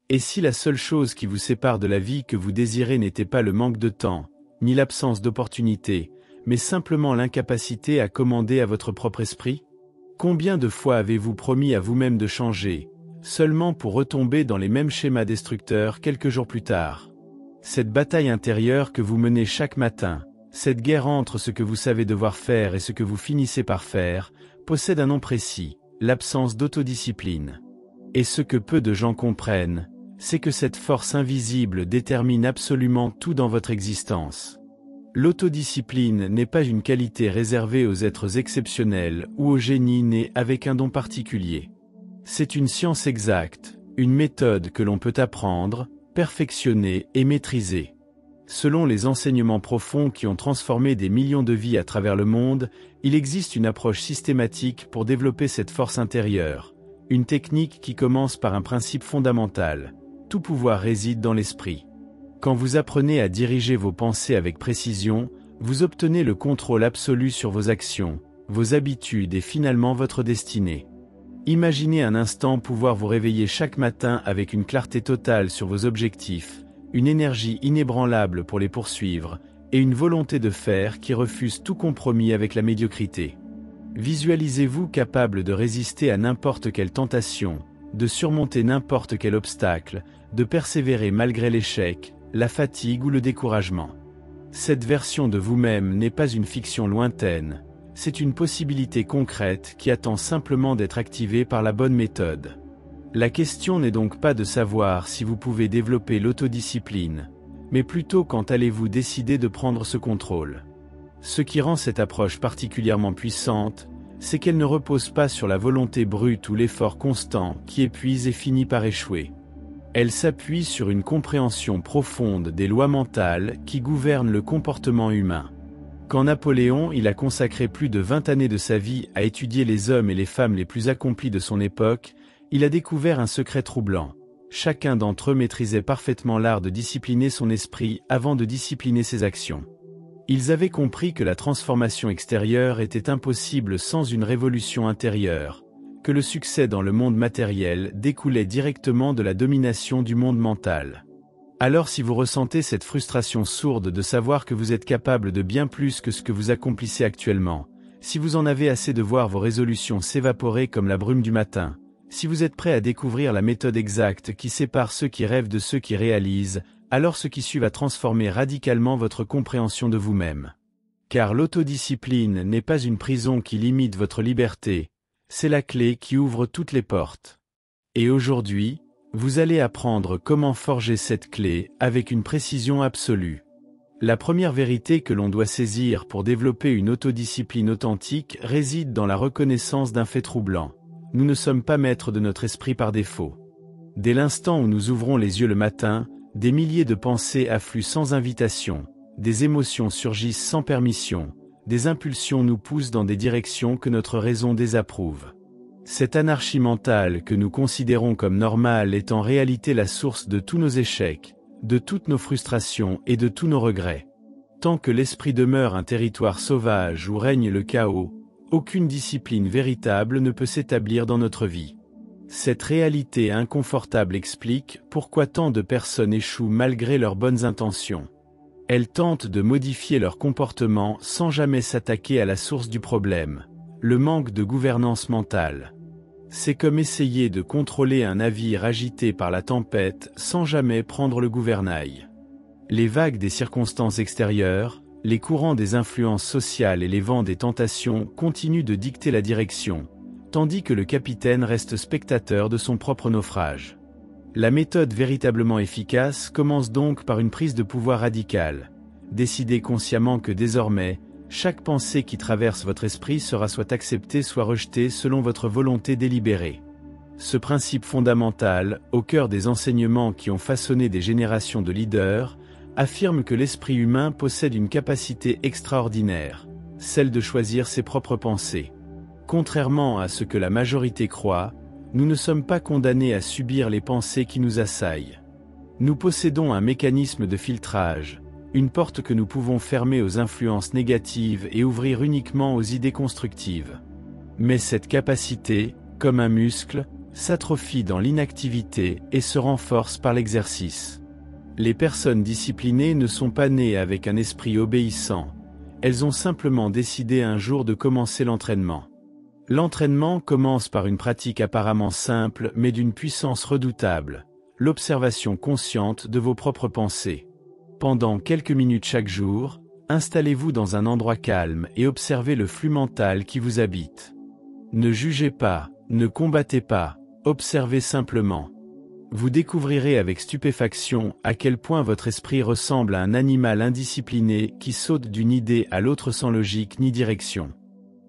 Et si la seule chose qui vous sépare de la vie que vous désirez n'était pas le manque de temps, ni l'absence d'opportunités, mais simplement l'incapacité à commander à votre propre esprit? Combien de fois avez-vous promis à vous-même de changer, seulement pour retomber dans les mêmes schémas destructeurs quelques jours plus tard? Cette bataille intérieure que vous menez chaque matin, cette guerre entre ce que vous savez devoir faire et ce que vous finissez par faire, possède un nom précis, l'absence d'autodiscipline. Et ce que peu de gens comprennent, c'est que cette force invisible détermine absolument tout dans votre existence. L'autodiscipline n'est pas une qualité réservée aux êtres exceptionnels ou aux génies nés avec un don particulier. C'est une science exacte, une méthode que l'on peut apprendre, perfectionner et maîtriser. Selon les enseignements profonds qui ont transformé des millions de vies à travers le monde, il existe une approche systématique pour développer cette force intérieure, une technique qui commence par un principe fondamental: tout pouvoir réside dans l'esprit. Quand vous apprenez à diriger vos pensées avec précision, vous obtenez le contrôle absolu sur vos actions, vos habitudes et finalement votre destinée. Imaginez un instant pouvoir vous réveiller chaque matin avec une clarté totale sur vos objectifs, une énergie inébranlable pour les poursuivre, et une volonté de faire qui refuse tout compromis avec la médiocrité. Visualisez-vous capable de résister à n'importe quelle tentation, de surmonter n'importe quel obstacle, de persévérer malgré l'échec, la fatigue ou le découragement. Cette version de vous-même n'est pas une fiction lointaine, c'est une possibilité concrète qui attend simplement d'être activée par la bonne méthode. La question n'est donc pas de savoir si vous pouvez développer l'autodiscipline, mais plutôt quand allez-vous décider de prendre ce contrôle. Ce qui rend cette approche particulièrement puissante, c'est qu'elle ne repose pas sur la volonté brute ou l'effort constant qui épuise et finit par échouer. Elle s'appuie sur une compréhension profonde des lois mentales qui gouvernent le comportement humain. Quand Napoléon a consacré plus de 20 années de sa vie à étudier les hommes et les femmes les plus accomplis de son époque, il a découvert un secret troublant. Chacun d'entre eux maîtrisait parfaitement l'art de discipliner son esprit avant de discipliner ses actions. Ils avaient compris que la transformation extérieure était impossible sans une révolution intérieure, que le succès dans le monde matériel découlait directement de la domination du monde mental. Alors si vous ressentez cette frustration sourde de savoir que vous êtes capable de bien plus que ce que vous accomplissez actuellement, si vous en avez assez de voir vos résolutions s'évaporer comme la brume du matin, si vous êtes prêt à découvrir la méthode exacte qui sépare ceux qui rêvent de ceux qui réalisent, alors ce qui suit va transformer radicalement votre compréhension de vous-même. Car l'autodiscipline n'est pas une prison qui limite votre liberté, c'est la clé qui ouvre toutes les portes. Et aujourd'hui, vous allez apprendre comment forger cette clé avec une précision absolue. La première vérité que l'on doit saisir pour développer une autodiscipline authentique réside dans la reconnaissance d'un fait troublant. Nous ne sommes pas maîtres de notre esprit par défaut. Dès l'instant où nous ouvrons les yeux le matin, des milliers de pensées affluent sans invitation, des émotions surgissent sans permission, des impulsions nous poussent dans des directions que notre raison désapprouve. Cette anarchie mentale que nous considérons comme normale est en réalité la source de tous nos échecs, de toutes nos frustrations et de tous nos regrets. Tant que l'esprit demeure un territoire sauvage où règne le chaos, aucune discipline véritable ne peut s'établir dans notre vie. Cette réalité inconfortable explique pourquoi tant de personnes échouent malgré leurs bonnes intentions. Elles tentent de modifier leur comportement sans jamais s'attaquer à la source du problème, le manque de gouvernance mentale. C'est comme essayer de contrôler un navire agité par la tempête sans jamais prendre le gouvernail. Les vagues des circonstances extérieures, les courants des influences sociales et les vents des tentations continuent de dicter la direction, tandis que le capitaine reste spectateur de son propre naufrage. La méthode véritablement efficace commence donc par une prise de pouvoir radicale. Décidez consciemment que désormais, chaque pensée qui traverse votre esprit sera soit acceptée soit rejetée selon votre volonté délibérée. Ce principe fondamental, au cœur des enseignements qui ont façonné des générations de leaders, affirme que l'esprit humain possède une capacité extraordinaire, celle de choisir ses propres pensées. Contrairement à ce que la majorité croit, nous ne sommes pas condamnés à subir les pensées qui nous assaillent. Nous possédons un mécanisme de filtrage, une porte que nous pouvons fermer aux influences négatives et ouvrir uniquement aux idées constructives. Mais cette capacité, comme un muscle, s'atrophie dans l'inactivité et se renforce par l'exercice. Les personnes disciplinées ne sont pas nées avec un esprit obéissant, elles ont simplement décidé un jour de commencer l'entraînement. L'entraînement commence par une pratique apparemment simple mais d'une puissance redoutable, l'observation consciente de vos propres pensées. Pendant quelques minutes chaque jour, installez-vous dans un endroit calme et observez le flux mental qui vous habite. Ne jugez pas, ne combattez pas, observez simplement. Vous découvrirez avec stupéfaction à quel point votre esprit ressemble à un animal indiscipliné qui saute d'une idée à l'autre sans logique ni direction.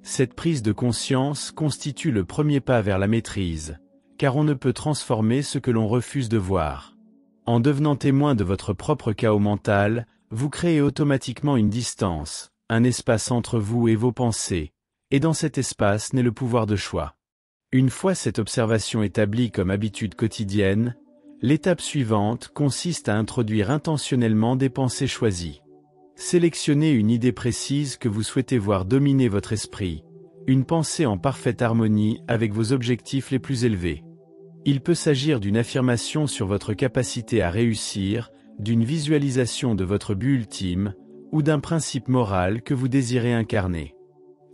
Cette prise de conscience constitue le premier pas vers la maîtrise, car on ne peut transformer ce que l'on refuse de voir. En devenant témoin de votre propre chaos mental, vous créez automatiquement une distance, un espace entre vous et vos pensées, et dans cet espace naît le pouvoir de choix. Une fois cette observation établie comme habitude quotidienne, l'étape suivante consiste à introduire intentionnellement des pensées choisies. Sélectionnez une idée précise que vous souhaitez voir dominer votre esprit, une pensée en parfaite harmonie avec vos objectifs les plus élevés. Il peut s'agir d'une affirmation sur votre capacité à réussir, d'une visualisation de votre but ultime, ou d'un principe moral que vous désirez incarner.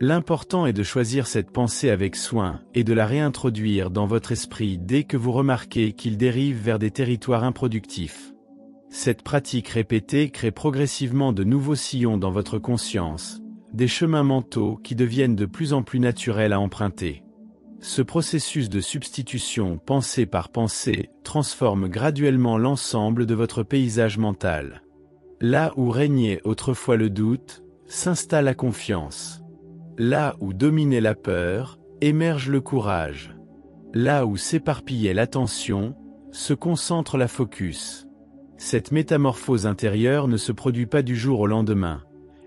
L'important est de choisir cette pensée avec soin et de la réintroduire dans votre esprit dès que vous remarquez qu'il dérive vers des territoires improductifs. Cette pratique répétée crée progressivement de nouveaux sillons dans votre conscience, des chemins mentaux qui deviennent de plus en plus naturels à emprunter. Ce processus de substitution pensée par pensée transforme graduellement l'ensemble de votre paysage mental. Là où régnait autrefois le doute, s'installe la confiance. Là où dominait la peur, émerge le courage. Là où s'éparpillait l'attention, se concentre la focus. Cette métamorphose intérieure ne se produit pas du jour au lendemain.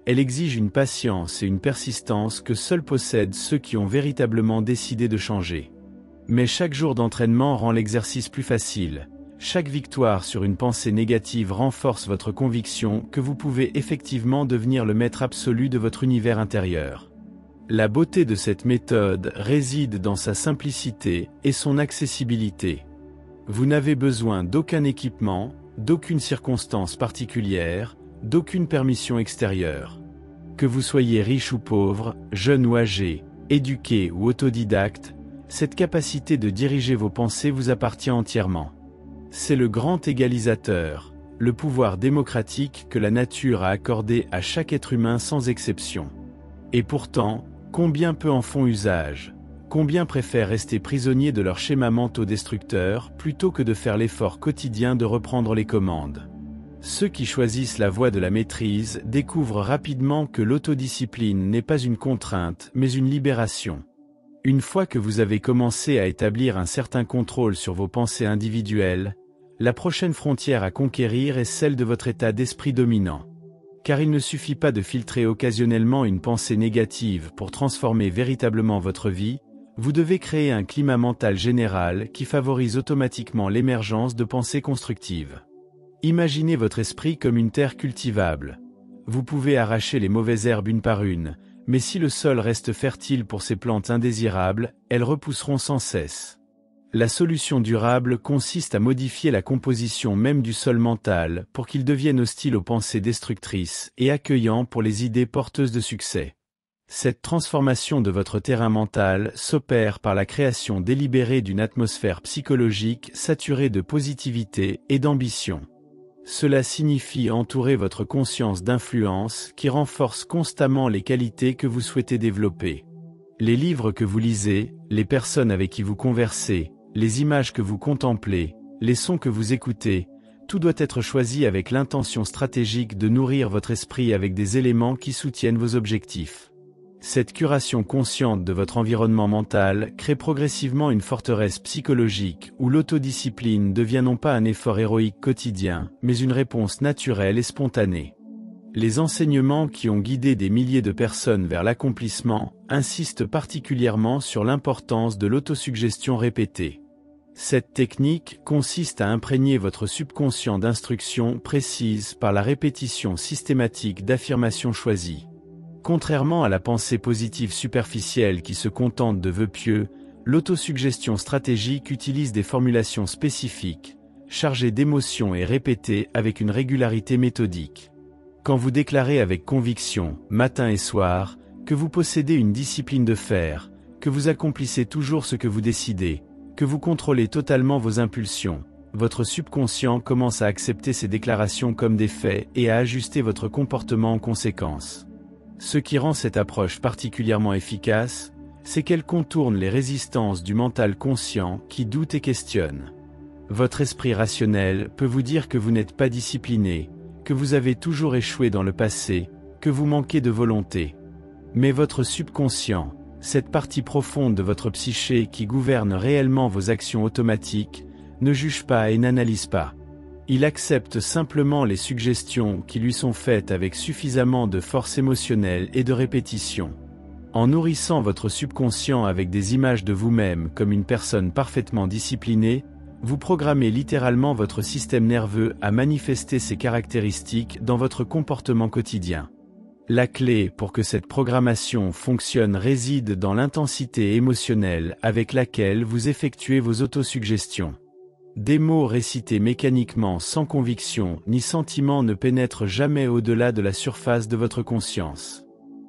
Elle exige une patience et une persistance que seuls possèdent ceux qui ont véritablement décidé de changer. Mais chaque jour d'entraînement rend l'exercice plus facile. Chaque victoire sur une pensée négative renforce votre conviction que vous pouvez effectivement devenir le maître absolu de votre univers intérieur. La beauté de cette méthode réside dans sa simplicité et son accessibilité. Vous n'avez besoin d'aucun équipement, d'aucune circonstance particulière, d'aucune permission extérieure. Que vous soyez riche ou pauvre, jeune ou âgé, éduqué ou autodidacte, cette capacité de diriger vos pensées vous appartient entièrement. C'est le grand égalisateur, le pouvoir démocratique que la nature a accordé à chaque être humain sans exception. Et pourtant, combien peu en font usage? Combien préfèrent rester prisonniers de leurs schémas mentaux destructeurs plutôt que de faire l'effort quotidien de reprendre les commandes? Ceux qui choisissent la voie de la maîtrise découvrent rapidement que l'autodiscipline n'est pas une contrainte mais une libération. Une fois que vous avez commencé à établir un certain contrôle sur vos pensées individuelles, la prochaine frontière à conquérir est celle de votre état d'esprit dominant. Car il ne suffit pas de filtrer occasionnellement une pensée négative pour transformer véritablement votre vie, vous devez créer un climat mental général qui favorise automatiquement l'émergence de pensées constructives. Imaginez votre esprit comme une terre cultivable. Vous pouvez arracher les mauvaises herbes une par une, mais si le sol reste fertile pour ces plantes indésirables, elles repousseront sans cesse. La solution durable consiste à modifier la composition même du sol mental pour qu'il devienne hostile aux pensées destructrices et accueillant pour les idées porteuses de succès. Cette transformation de votre terrain mental s'opère par la création délibérée d'une atmosphère psychologique saturée de positivité et d'ambition. Cela signifie entourer votre conscience d'influence qui renforce constamment les qualités que vous souhaitez développer. Les livres que vous lisez, les personnes avec qui vous conversez, les images que vous contemplez, les sons que vous écoutez, tout doit être choisi avec l'intention stratégique de nourrir votre esprit avec des éléments qui soutiennent vos objectifs. Cette curation consciente de votre environnement mental crée progressivement une forteresse psychologique où l'autodiscipline devient non pas un effort héroïque quotidien, mais une réponse naturelle et spontanée. Les enseignements qui ont guidé des milliers de personnes vers l'accomplissement insistent particulièrement sur l'importance de l'autosuggestion répétée. Cette technique consiste à imprégner votre subconscient d'instructions précises par la répétition systématique d'affirmations choisies. Contrairement à la pensée positive superficielle qui se contente de vœux pieux, L'autosuggestion stratégique utilise des formulations spécifiques, chargées d'émotions et répétées avec une régularité méthodique. Quand vous déclarez avec conviction, matin et soir, que vous possédez une discipline de fer, que vous accomplissez toujours ce que vous décidez, que vous contrôlez totalement vos impulsions, votre subconscient commence à accepter ces déclarations comme des faits et à ajuster votre comportement en conséquence. Ce qui rend cette approche particulièrement efficace, c'est qu'elle contourne les résistances du mental conscient qui doute et questionne. Votre esprit rationnel peut vous dire que vous n'êtes pas discipliné, que vous avez toujours échoué dans le passé, que vous manquez de volonté. Mais votre subconscient, cette partie profonde de votre psyché qui gouverne réellement vos actions automatiques, ne juge pas et n'analyse pas. Il accepte simplement les suggestions qui lui sont faites avec suffisamment de force émotionnelle et de répétition. En nourrissant votre subconscient avec des images de vous-même comme une personne parfaitement disciplinée, vous programmez littéralement votre système nerveux à manifester ces caractéristiques dans votre comportement quotidien. La clé pour que cette programmation fonctionne réside dans l'intensité émotionnelle avec laquelle vous effectuez vos autosuggestions. Des mots récités mécaniquement sans conviction ni sentiment ne pénètrent jamais au-delà de la surface de votre conscience.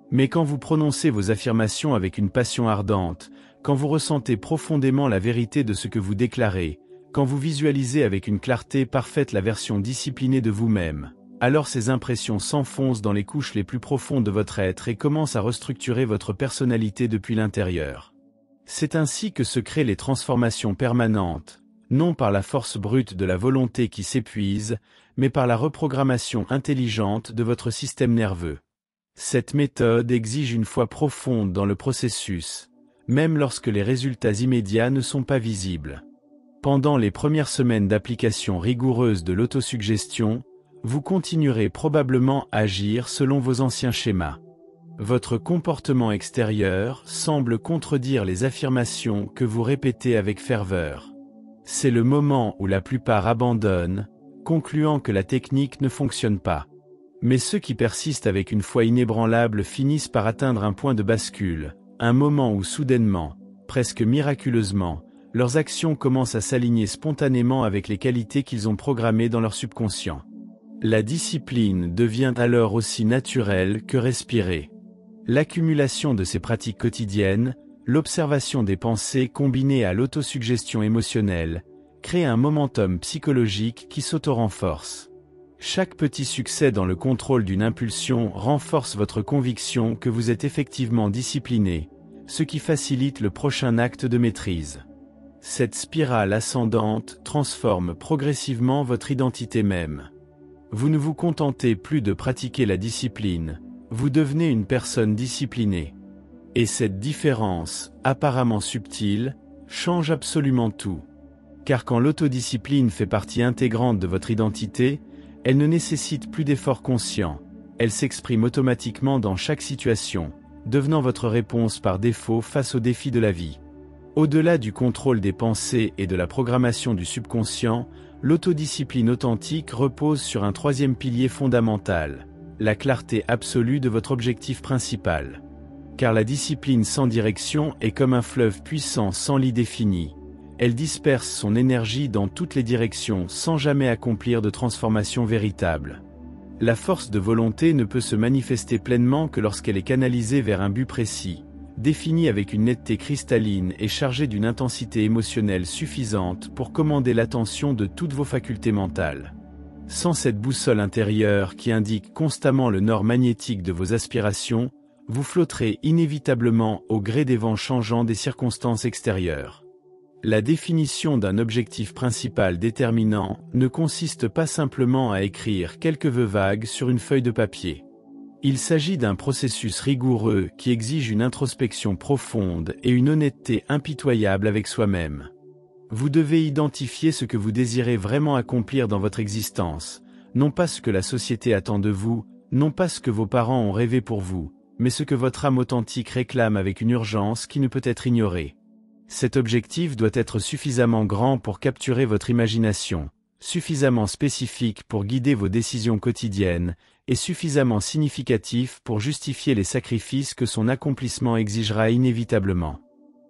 Mais quand vous prononcez vos affirmations avec une passion ardente, quand vous ressentez profondément la vérité de ce que vous déclarez, quand vous visualisez avec une clarté parfaite la version disciplinée de vous-même, alors ces impressions s'enfoncent dans les couches les plus profondes de votre être et commencent à restructurer votre personnalité depuis l'intérieur. C'est ainsi que se créent les transformations permanentes, non par la force brute de la volonté qui s'épuise, mais par la reprogrammation intelligente de votre système nerveux. Cette méthode exige une foi profonde dans le processus, même lorsque les résultats immédiats ne sont pas visibles. Pendant les premières semaines d'application rigoureuse de l'autosuggestion, vous continuerez probablement à agir selon vos anciens schémas. Votre comportement extérieur semble contredire les affirmations que vous répétez avec ferveur. C'est le moment où la plupart abandonnent, concluant que la technique ne fonctionne pas. Mais ceux qui persistent avec une foi inébranlable finissent par atteindre un point de bascule, un moment où soudainement, presque miraculeusement, leurs actions commencent à s'aligner spontanément avec les qualités qu'ils ont programmées dans leur subconscient. La discipline devient alors aussi naturelle que respirer. L'accumulation de ces pratiques quotidiennes, l'observation des pensées combinée à l'autosuggestion émotionnelle, crée un momentum psychologique qui s'auto-renforce. Chaque petit succès dans le contrôle d'une impulsion renforce votre conviction que vous êtes effectivement discipliné, ce qui facilite le prochain acte de maîtrise. Cette spirale ascendante transforme progressivement votre identité même. Vous ne vous contentez plus de pratiquer la discipline, vous devenez une personne disciplinée. Et cette différence, apparemment subtile, change absolument tout. Car quand l'autodiscipline fait partie intégrante de votre identité, elle ne nécessite plus d'efforts conscients, elle s'exprime automatiquement dans chaque situation, devenant votre réponse par défaut face aux défis de la vie. Au-delà du contrôle des pensées et de la programmation du subconscient, l'autodiscipline authentique repose sur un troisième pilier fondamental, la clarté absolue de votre objectif principal. Car la discipline sans direction est comme un fleuve puissant sans lit défini. Elle disperse son énergie dans toutes les directions sans jamais accomplir de transformation véritable. La force de volonté ne peut se manifester pleinement que lorsqu'elle est canalisée vers un but précis, défini avec une netteté cristalline et chargée d'une intensité émotionnelle suffisante pour commander l'attention de toutes vos facultés mentales. Sans cette boussole intérieure qui indique constamment le nord magnétique de vos aspirations, vous flotterez inévitablement au gré des vents changeants des circonstances extérieures. La définition d'un objectif principal déterminant ne consiste pas simplement à écrire quelques vœux vagues sur une feuille de papier. Il s'agit d'un processus rigoureux qui exige une introspection profonde et une honnêteté impitoyable avec soi-même. Vous devez identifier ce que vous désirez vraiment accomplir dans votre existence, non pas ce que la société attend de vous, non pas ce que vos parents ont rêvé pour vous, mais ce que votre âme authentique réclame avec une urgence qui ne peut être ignorée. Cet objectif doit être suffisamment grand pour capturer votre imagination, suffisamment spécifique pour guider vos décisions quotidiennes, et suffisamment significatif pour justifier les sacrifices que son accomplissement exigera inévitablement.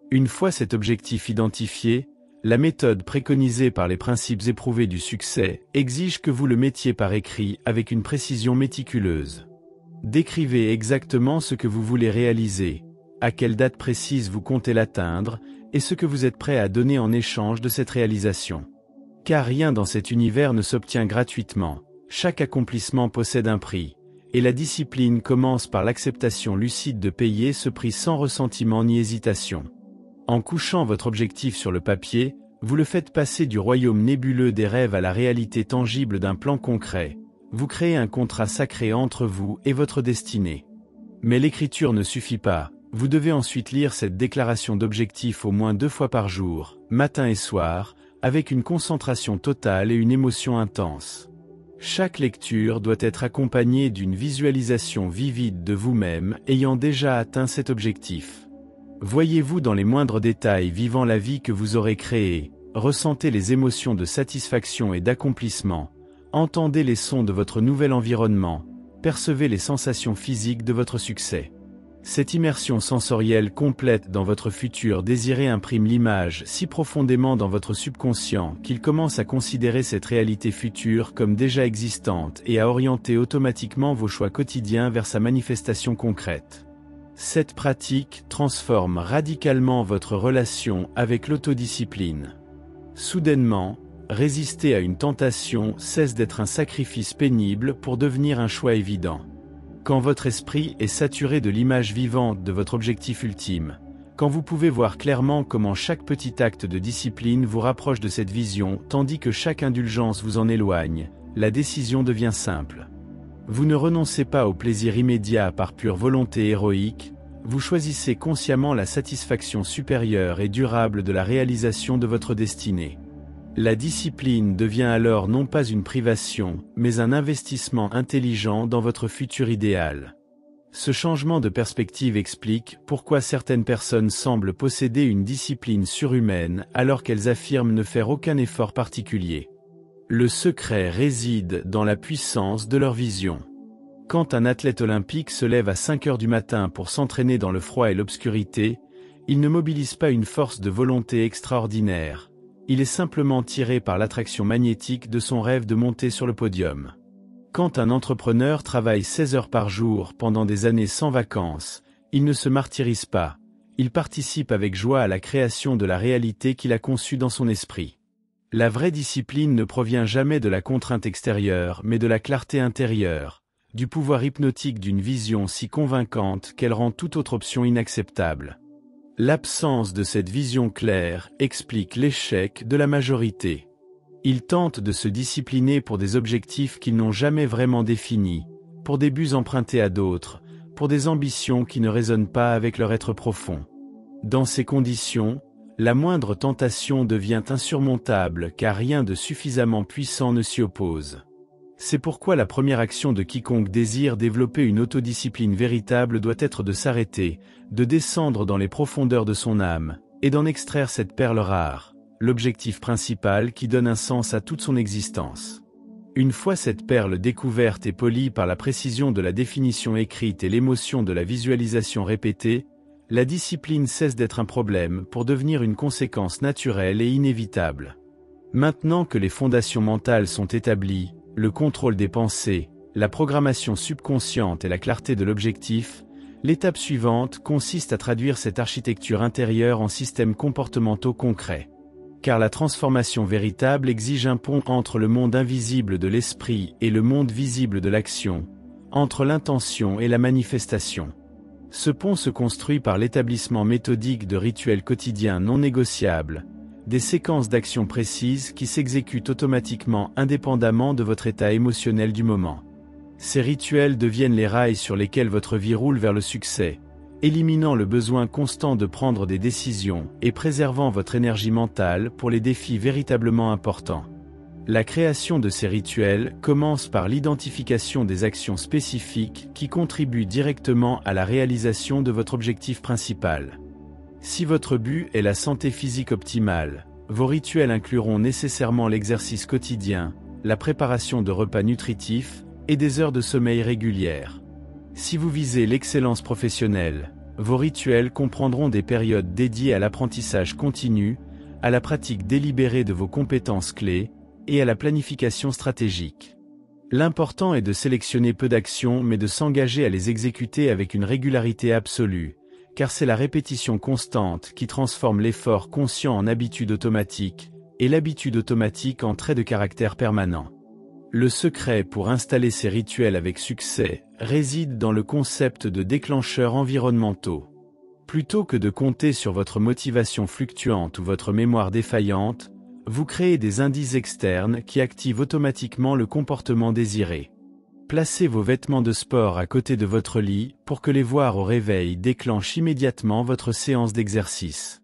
Une fois cet objectif identifié, la méthode préconisée par les principes éprouvés du succès exige que vous le mettiez par écrit avec une précision méticuleuse. Décrivez exactement ce que vous voulez réaliser, à quelle date précise vous comptez l'atteindre, et ce que vous êtes prêt à donner en échange de cette réalisation. Car rien dans cet univers ne s'obtient gratuitement, chaque accomplissement possède un prix, et la discipline commence par l'acceptation lucide de payer ce prix sans ressentiment ni hésitation. En couchant votre objectif sur le papier, vous le faites passer du royaume nébuleux des rêves à la réalité tangible d'un plan concret. Vous créez un contrat sacré entre vous et votre destinée. Mais l'écriture ne suffit pas, vous devez ensuite lire cette déclaration d'objectif au moins 2 fois par jour, matin et soir, avec une concentration totale et une émotion intense. Chaque lecture doit être accompagnée d'une visualisation vivide de vous-même ayant déjà atteint cet objectif. Voyez-vous dans les moindres détails vivant la vie que vous aurez créée, ressentez les émotions de satisfaction et d'accomplissement, entendez les sons de votre nouvel environnement, percevez les sensations physiques de votre succès. Cette immersion sensorielle complète dans votre futur désiré imprime l'image si profondément dans votre subconscient qu'il commence à considérer cette réalité future comme déjà existante et à orienter automatiquement vos choix quotidiens vers sa manifestation concrète. Cette pratique transforme radicalement votre relation avec l'autodiscipline. Soudainement, résister à une tentation cesse d'être un sacrifice pénible pour devenir un choix évident. Quand votre esprit est saturé de l'image vivante de votre objectif ultime, quand vous pouvez voir clairement comment chaque petit acte de discipline vous rapproche de cette vision tandis que chaque indulgence vous en éloigne, la décision devient simple. Vous ne renoncez pas au plaisir immédiat par pure volonté héroïque, vous choisissez consciemment la satisfaction supérieure et durable de la réalisation de votre destinée. La discipline devient alors non pas une privation, mais un investissement intelligent dans votre futur idéal. Ce changement de perspective explique pourquoi certaines personnes semblent posséder une discipline surhumaine alors qu'elles affirment ne faire aucun effort particulier. Le secret réside dans la puissance de leur vision. Quand un athlète olympique se lève à 5 heures du matin pour s'entraîner dans le froid et l'obscurité, il ne mobilise pas une force de volonté extraordinaire. Il est simplement tiré par l'attraction magnétique de son rêve de monter sur le podium. Quand un entrepreneur travaille 16 heures par jour pendant des années sans vacances, il ne se martyrise pas. Il participe avec joie à la création de la réalité qu'il a conçue dans son esprit. La vraie discipline ne provient jamais de la contrainte extérieure mais de la clarté intérieure, du pouvoir hypnotique d'une vision si convaincante qu'elle rend toute autre option inacceptable. L'absence de cette vision claire explique l'échec de la majorité. Ils tentent de se discipliner pour des objectifs qu'ils n'ont jamais vraiment définis, pour des buts empruntés à d'autres, pour des ambitions qui ne résonnent pas avec leur être profond. Dans ces conditions, la moindre tentation devient insurmontable car rien de suffisamment puissant ne s'y oppose. C'est pourquoi la première action de quiconque désire développer une autodiscipline véritable doit être de s'arrêter, de descendre dans les profondeurs de son âme, et d'en extraire cette perle rare, l'objectif principal qui donne un sens à toute son existence. Une fois cette perle découverte et polie par la précision de la définition écrite et l'émotion de la visualisation répétée, la discipline cesse d'être un problème pour devenir une conséquence naturelle et inévitable. Maintenant que les fondations mentales sont établies, le contrôle des pensées, la programmation subconsciente et la clarté de l'objectif, l'étape suivante consiste à traduire cette architecture intérieure en systèmes comportementaux concrets. Car la transformation véritable exige un pont entre le monde invisible de l'esprit et le monde visible de l'action, entre l'intention et la manifestation. Ce pont se construit par l'établissement méthodique de rituels quotidiens non négociables, des séquences d'actions précises qui s'exécutent automatiquement indépendamment de votre état émotionnel du moment. Ces rituels deviennent les rails sur lesquels votre vie roule vers le succès, éliminant le besoin constant de prendre des décisions et préservant votre énergie mentale pour les défis véritablement importants. La création de ces rituels commence par l'identification des actions spécifiques qui contribuent directement à la réalisation de votre objectif principal. Si votre but est la santé physique optimale, vos rituels incluront nécessairement l'exercice quotidien, la préparation de repas nutritifs et des heures de sommeil régulières. Si vous visez l'excellence professionnelle, Vos rituels comprendront des périodes dédiées à l'apprentissage continu, à la pratique délibérée de vos compétences clés, et à la planification stratégique. L'important est de sélectionner peu d'actions mais de s'engager à les exécuter avec une régularité absolue, car c'est la répétition constante qui transforme l'effort conscient en habitude automatique, et l'habitude automatique en trait de caractère permanent. Le secret pour installer ces rituels avec succès réside dans le concept de déclencheurs environnementaux. Plutôt que de compter sur votre motivation fluctuante ou votre mémoire défaillante, vous créez des indices externes qui activent automatiquement le comportement désiré. Placez vos vêtements de sport à côté de votre lit pour que les voir au réveil déclenchent immédiatement votre séance d'exercice.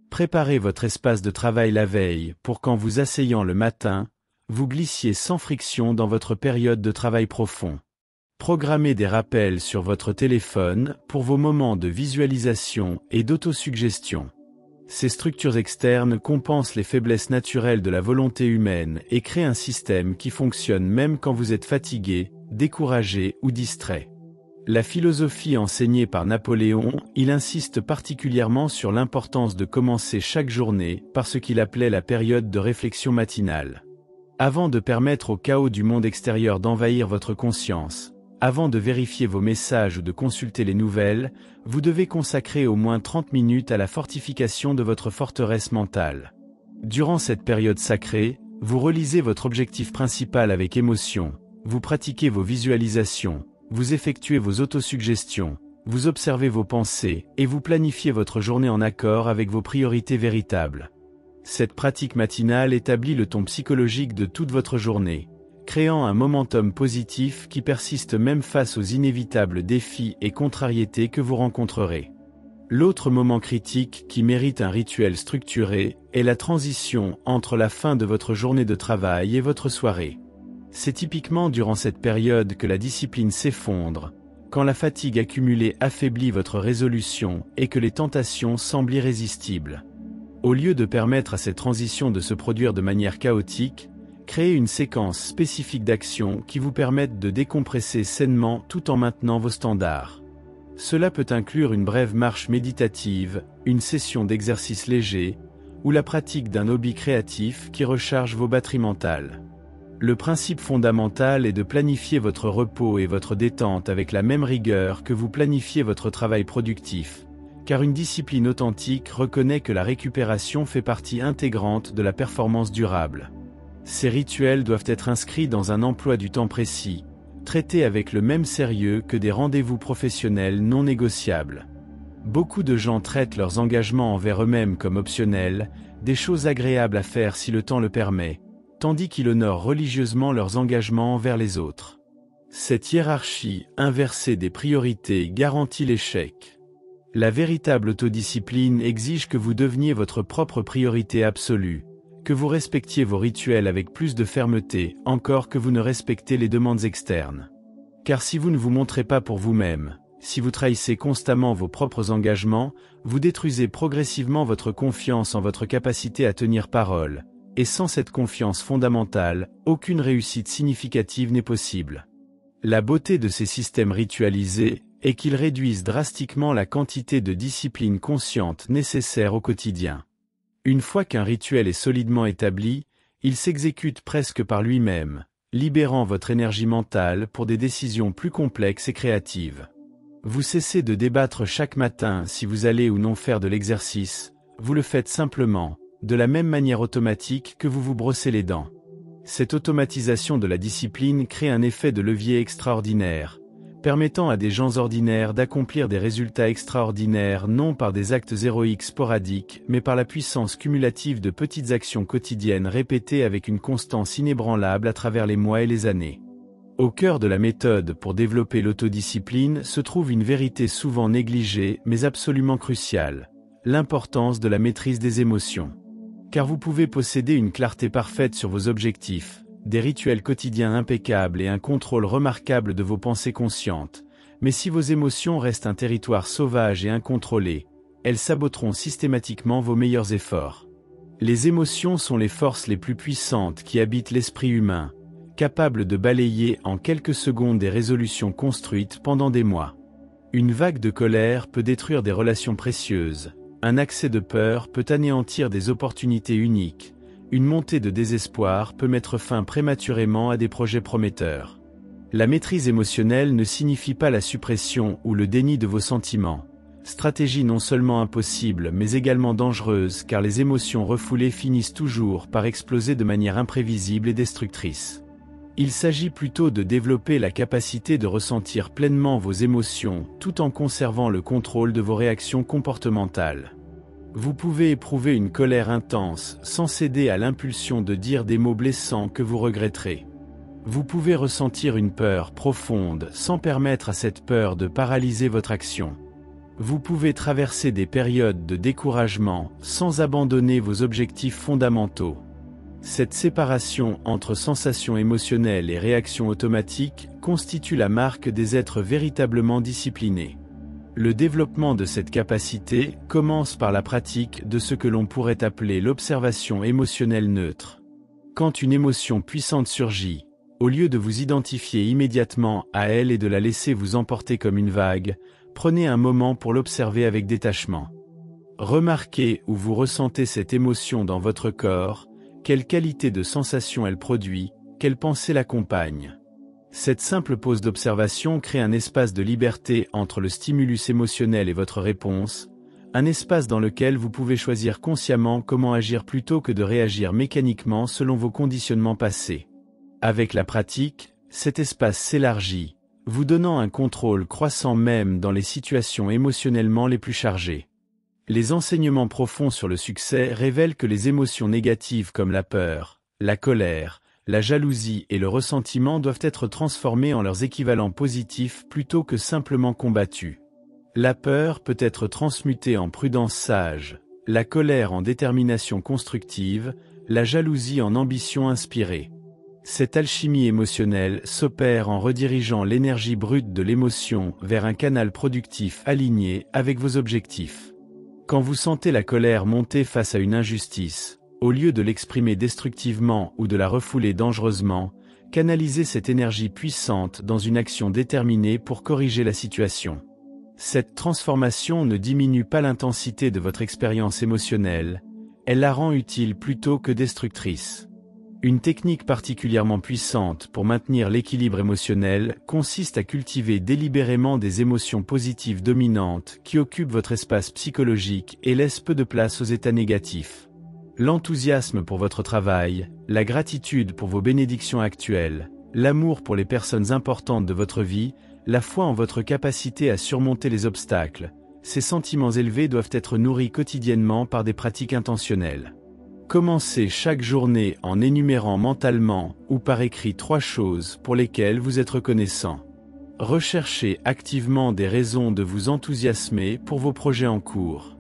Préparez votre espace de travail la veille pour qu'en vous asseyant le matin, vous glissiez sans friction dans votre période de travail profond. Programmez des rappels sur votre téléphone pour vos moments de visualisation et d'autosuggestion. Ces structures externes compensent les faiblesses naturelles de la volonté humaine et créent un système qui fonctionne même quand vous êtes fatigué, découragé ou distrait. La philosophie enseignée par Napoléon, il insiste particulièrement sur l'importance de commencer chaque journée par ce qu'il appelait la période de réflexion matinale. Avant de permettre au chaos du monde extérieur d'envahir votre conscience, avant de vérifier vos messages ou de consulter les nouvelles, vous devez consacrer au moins 30 minutes à la fortification de votre forteresse mentale. Durant cette période sacrée, vous relisez votre objectif principal avec émotion, vous pratiquez vos visualisations, vous effectuez vos autosuggestions, vous observez vos pensées et vous planifiez votre journée en accord avec vos priorités véritables. Cette pratique matinale établit le ton psychologique de toute votre journée, créant un momentum positif qui persiste même face aux inévitables défis et contrariétés que vous rencontrerez. L'autre moment critique qui mérite un rituel structuré est la transition entre la fin de votre journée de travail et votre soirée. C'est typiquement durant cette période que la discipline s'effondre, quand la fatigue accumulée affaiblit votre résolution et que les tentations semblent irrésistibles. Au lieu de permettre à cette transition de se produire de manière chaotique, créez une séquence spécifique d'actions qui vous permettent de décompresser sainement tout en maintenant vos standards. Cela peut inclure une brève marche méditative, une session d'exercice léger, ou la pratique d'un hobby créatif qui recharge vos batteries mentales. Le principe fondamental est de planifier votre repos et votre détente avec la même rigueur que vous planifiez votre travail productif, car une discipline authentique reconnaît que la récupération fait partie intégrante de la performance durable. Ces rituels doivent être inscrits dans un emploi du temps précis, traités avec le même sérieux que des rendez-vous professionnels non négociables. Beaucoup de gens traitent leurs engagements envers eux-mêmes comme optionnels, des choses agréables à faire si le temps le permet, tandis qu'ils honorent religieusement leurs engagements envers les autres. Cette hiérarchie inversée des priorités garantit l'échec. La véritable autodiscipline exige que vous deveniez votre propre priorité absolue, que vous respectiez vos rituels avec plus de fermeté, encore que vous ne respectez les demandes externes. Car si vous ne vous montrez pas pour vous-même, si vous trahissez constamment vos propres engagements, vous détruisez progressivement votre confiance en votre capacité à tenir parole, et sans cette confiance fondamentale, aucune réussite significative n'est possible. La beauté de ces systèmes ritualisés est qu'ils réduisent drastiquement la quantité de discipline consciente nécessaire au quotidien. Une fois qu'un rituel est solidement établi, il s'exécute presque par lui-même, libérant votre énergie mentale pour des décisions plus complexes et créatives. Vous cessez de débattre chaque matin si vous allez ou non faire de l'exercice, vous le faites simplement, de la même manière automatique que vous vous brossez les dents. Cette automatisation de la discipline crée un effet de levier extraordinaire, permettant à des gens ordinaires d'accomplir des résultats extraordinaires non par des actes héroïques sporadiques, mais par la puissance cumulative de petites actions quotidiennes répétées avec une constance inébranlable à travers les mois et les années. Au cœur de la méthode pour développer l'autodiscipline se trouve une vérité souvent négligée mais absolument cruciale, l'importance de la maîtrise des émotions. Car vous pouvez posséder une clarté parfaite sur vos objectifs, des rituels quotidiens impeccables et un contrôle remarquable de vos pensées conscientes, mais si vos émotions restent un territoire sauvage et incontrôlé, elles saboteront systématiquement vos meilleurs efforts. Les émotions sont les forces les plus puissantes qui habitent l'esprit humain, capables de balayer en quelques secondes des résolutions construites pendant des mois. Une vague de colère peut détruire des relations précieuses, un accès de peur peut anéantir des opportunités uniques, une montée de désespoir peut mettre fin prématurément à des projets prometteurs. La maîtrise émotionnelle ne signifie pas la suppression ou le déni de vos sentiments. Stratégie non seulement impossible mais également dangereuse car les émotions refoulées finissent toujours par exploser de manière imprévisible et destructrice. Il s'agit plutôt de développer la capacité de ressentir pleinement vos émotions tout en conservant le contrôle de vos réactions comportementales. Vous pouvez éprouver une colère intense sans céder à l'impulsion de dire des mots blessants que vous regretterez. Vous pouvez ressentir une peur profonde sans permettre à cette peur de paralyser votre action. Vous pouvez traverser des périodes de découragement sans abandonner vos objectifs fondamentaux. Cette séparation entre sensations émotionnelles et réactions automatiques constitue la marque des êtres véritablement disciplinés. Le développement de cette capacité commence par la pratique de ce que l'on pourrait appeler l'observation émotionnelle neutre. Quand une émotion puissante surgit, au lieu de vous identifier immédiatement à elle et de la laisser vous emporter comme une vague, prenez un moment pour l'observer avec détachement. Remarquez où vous ressentez cette émotion dans votre corps, quelle qualité de sensation elle produit, quelle pensée l'accompagne. Cette simple pause d'observation crée un espace de liberté entre le stimulus émotionnel et votre réponse, un espace dans lequel vous pouvez choisir consciemment comment agir plutôt que de réagir mécaniquement selon vos conditionnements passés. Avec la pratique, cet espace s'élargit, vous donnant un contrôle croissant même dans les situations émotionnellement les plus chargées. Les enseignements profonds sur le succès révèlent que les émotions négatives comme la peur, la colère, la jalousie et le ressentiment doivent être transformées en leurs équivalents positifs plutôt que simplement combattus. La peur peut être transmutée en prudence sage, la colère en détermination constructive, la jalousie en ambition inspirée. Cette alchimie émotionnelle s'opère en redirigeant l'énergie brute de l'émotion vers un canal productif aligné avec vos objectifs. Quand vous sentez la colère monter face à une injustice, au lieu de l'exprimer destructivement ou de la refouler dangereusement, canalisez cette énergie puissante dans une action déterminée pour corriger la situation. Cette transformation ne diminue pas l'intensité de votre expérience émotionnelle, elle la rend utile plutôt que destructrice. Une technique particulièrement puissante pour maintenir l'équilibre émotionnel consiste à cultiver délibérément des émotions positives dominantes qui occupent votre espace psychologique et laissent peu de place aux états négatifs. L'enthousiasme pour votre travail, la gratitude pour vos bénédictions actuelles, l'amour pour les personnes importantes de votre vie, la foi en votre capacité à surmonter les obstacles, ces sentiments élevés doivent être nourris quotidiennement par des pratiques intentionnelles. Commencez chaque journée en énumérant mentalement ou par écrit 3 choses pour lesquelles vous êtes reconnaissant. Recherchez activement des raisons de vous enthousiasmer pour vos projets en cours.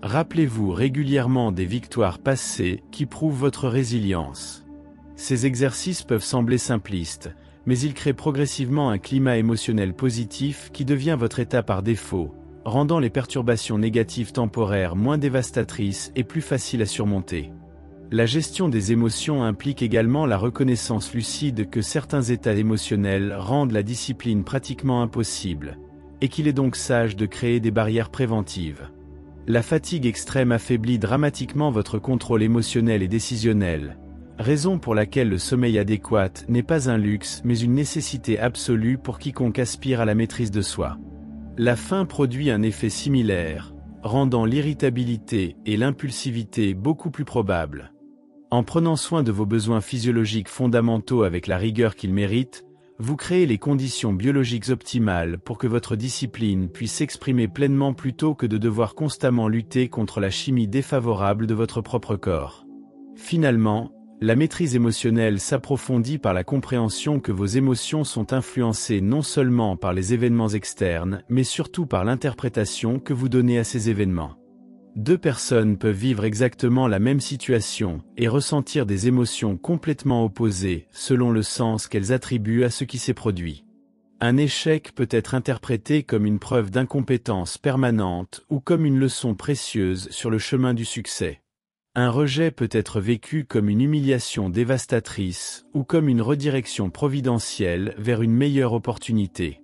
Rappelez-vous régulièrement des victoires passées qui prouvent votre résilience. Ces exercices peuvent sembler simplistes, mais ils créent progressivement un climat émotionnel positif qui devient votre état par défaut, rendant les perturbations négatives temporaires moins dévastatrices et plus faciles à surmonter. La gestion des émotions implique également la reconnaissance lucide que certains états émotionnels rendent la discipline pratiquement impossible, et qu'il est donc sage de créer des barrières préventives. La fatigue extrême affaiblit dramatiquement votre contrôle émotionnel et décisionnel, raison pour laquelle le sommeil adéquat n'est pas un luxe mais une nécessité absolue pour quiconque aspire à la maîtrise de soi. La faim produit un effet similaire, rendant l'irritabilité et l'impulsivité beaucoup plus probables. En prenant soin de vos besoins physiologiques fondamentaux avec la rigueur qu'ils méritent, vous créez les conditions biologiques optimales pour que votre discipline puisse s'exprimer pleinement plutôt que de devoir constamment lutter contre la chimie défavorable de votre propre corps. Finalement, la maîtrise émotionnelle s'approfondit par la compréhension que vos émotions sont influencées non seulement par les événements externes, mais surtout par l'interprétation que vous donnez à ces événements. 2 personnes peuvent vivre exactement la même situation et ressentir des émotions complètement opposées selon le sens qu'elles attribuent à ce qui s'est produit. Un échec peut être interprété comme une preuve d'incompétence permanente ou comme une leçon précieuse sur le chemin du succès. Un rejet peut être vécu comme une humiliation dévastatrice ou comme une redirection providentielle vers une meilleure opportunité.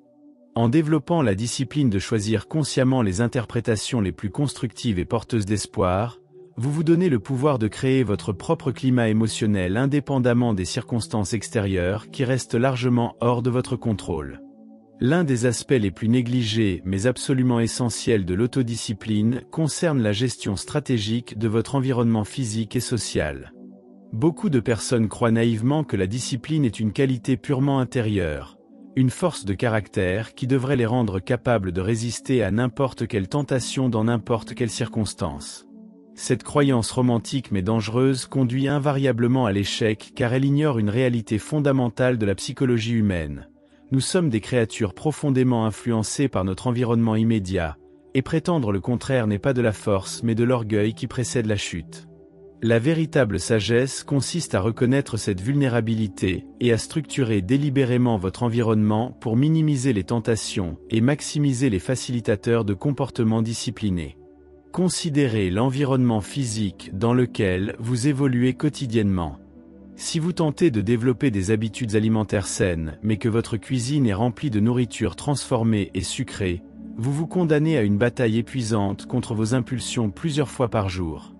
En développant la discipline de choisir consciemment les interprétations les plus constructives et porteuses d'espoir, vous vous donnez le pouvoir de créer votre propre climat émotionnel indépendamment des circonstances extérieures qui restent largement hors de votre contrôle. L'un des aspects les plus négligés mais absolument essentiels de l'autodiscipline concerne la gestion stratégique de votre environnement physique et social. Beaucoup de personnes croient naïvement que la discipline est une qualité purement intérieure, une force de caractère qui devrait les rendre capables de résister à n'importe quelle tentation dans n'importe quelle circonstance. Cette croyance romantique mais dangereuse conduit invariablement à l'échec car elle ignore une réalité fondamentale de la psychologie humaine. Nous sommes des créatures profondément influencées par notre environnement immédiat, et prétendre le contraire n'est pas de la force mais de l'orgueil qui précède la chute. La véritable sagesse consiste à reconnaître cette vulnérabilité et à structurer délibérément votre environnement pour minimiser les tentations et maximiser les facilitateurs de comportements disciplinés. Considérez l'environnement physique dans lequel vous évoluez quotidiennement. Si vous tentez de développer des habitudes alimentaires saines, mais que votre cuisine est remplie de nourriture transformée et sucrée, vous vous condamnez à une bataille épuisante contre vos impulsions plusieurs fois par jour.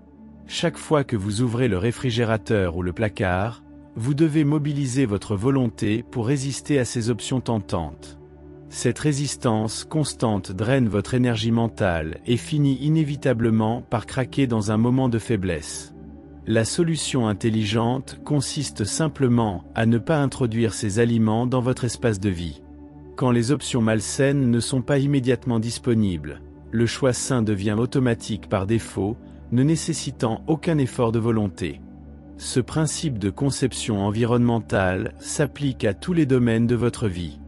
Chaque fois que vous ouvrez le réfrigérateur ou le placard, vous devez mobiliser votre volonté pour résister à ces options tentantes. Cette résistance constante draine votre énergie mentale et finit inévitablement par craquer dans un moment de faiblesse. La solution intelligente consiste simplement à ne pas introduire ces aliments dans votre espace de vie. Quand les options malsaines ne sont pas immédiatement disponibles, le choix sain devient automatique par défaut, ne nécessitant aucun effort de volonté. Ce principe de conception environnementale s'applique à tous les domaines de votre vie.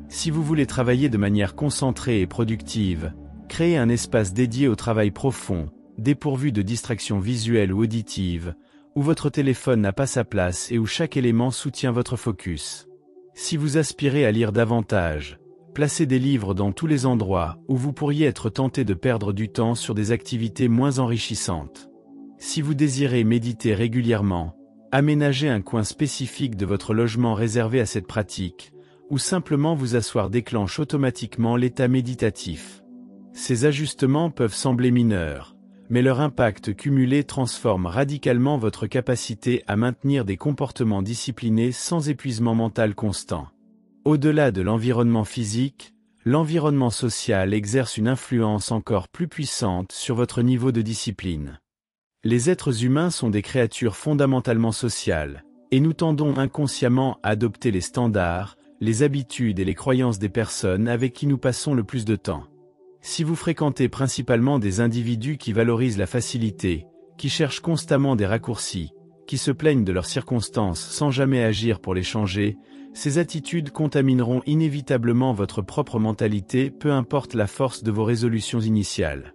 Si vous voulez travailler de manière concentrée et productive, créez un espace dédié au travail profond, dépourvu de distractions visuelles ou auditives, où votre téléphone n'a pas sa place et où chaque élément soutient votre focus. Si vous aspirez à lire davantage, placez des livres dans tous les endroits où vous pourriez être tenté de perdre du temps sur des activités moins enrichissantes. Si vous désirez méditer régulièrement, aménagez un coin spécifique de votre logement réservé à cette pratique, ou simplement vous asseoir déclenche automatiquement l'état méditatif. Ces ajustements peuvent sembler mineurs, mais leur impact cumulé transforme radicalement votre capacité à maintenir des comportements disciplinés sans épuisement mental constant. Au-delà de l'environnement physique, l'environnement social exerce une influence encore plus puissante sur votre niveau de discipline. Les êtres humains sont des créatures fondamentalement sociales, et nous tendons inconsciemment à adopter les standards, les habitudes et les croyances des personnes avec qui nous passons le plus de temps. Si vous fréquentez principalement des individus qui valorisent la facilité, qui cherchent constamment des raccourcis, qui se plaignent de leurs circonstances sans jamais agir pour les changer, ces attitudes contamineront inévitablement votre propre mentalité, peu importe la force de vos résolutions initiales.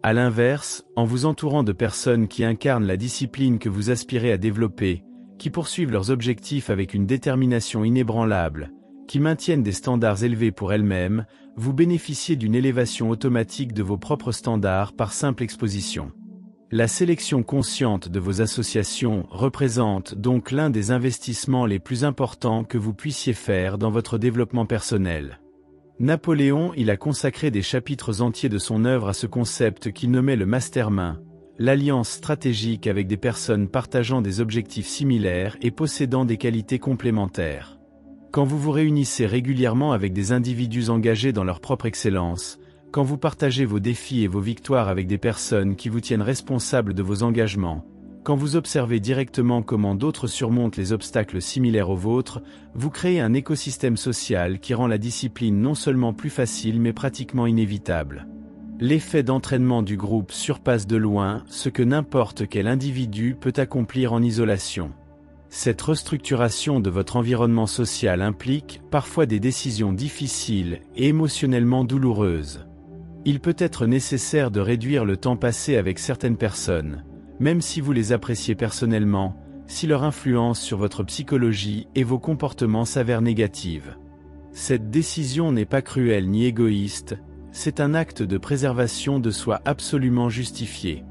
À l'inverse, en vous entourant de personnes qui incarnent la discipline que vous aspirez à développer, qui poursuivent leurs objectifs avec une détermination inébranlable, qui maintiennent des standards élevés pour elles-mêmes, vous bénéficiez d'une élévation automatique de vos propres standards par simple exposition. La sélection consciente de vos associations représente donc l'un des investissements les plus importants que vous puissiez faire dans votre développement personnel. Napoléon a consacré des chapitres entiers de son œuvre à ce concept qu'il nommait le mastermind, l'alliance stratégique avec des personnes partageant des objectifs similaires et possédant des qualités complémentaires. Quand vous vous réunissez régulièrement avec des individus engagés dans leur propre excellence, quand vous partagez vos défis et vos victoires avec des personnes qui vous tiennent responsables de vos engagements, quand vous observez directement comment d'autres surmontent les obstacles similaires aux vôtres, vous créez un écosystème social qui rend la discipline non seulement plus facile mais pratiquement inévitable. L'effet d'entraînement du groupe surpasse de loin ce que n'importe quel individu peut accomplir en isolation. Cette restructuration de votre environnement social implique parfois des décisions difficiles et émotionnellement douloureuses. Il peut être nécessaire de réduire le temps passé avec certaines personnes, même si vous les appréciez personnellement, si leur influence sur votre psychologie et vos comportements s'avère négative. Cette décision n'est pas cruelle ni égoïste, c'est un acte de préservation de soi absolument justifié.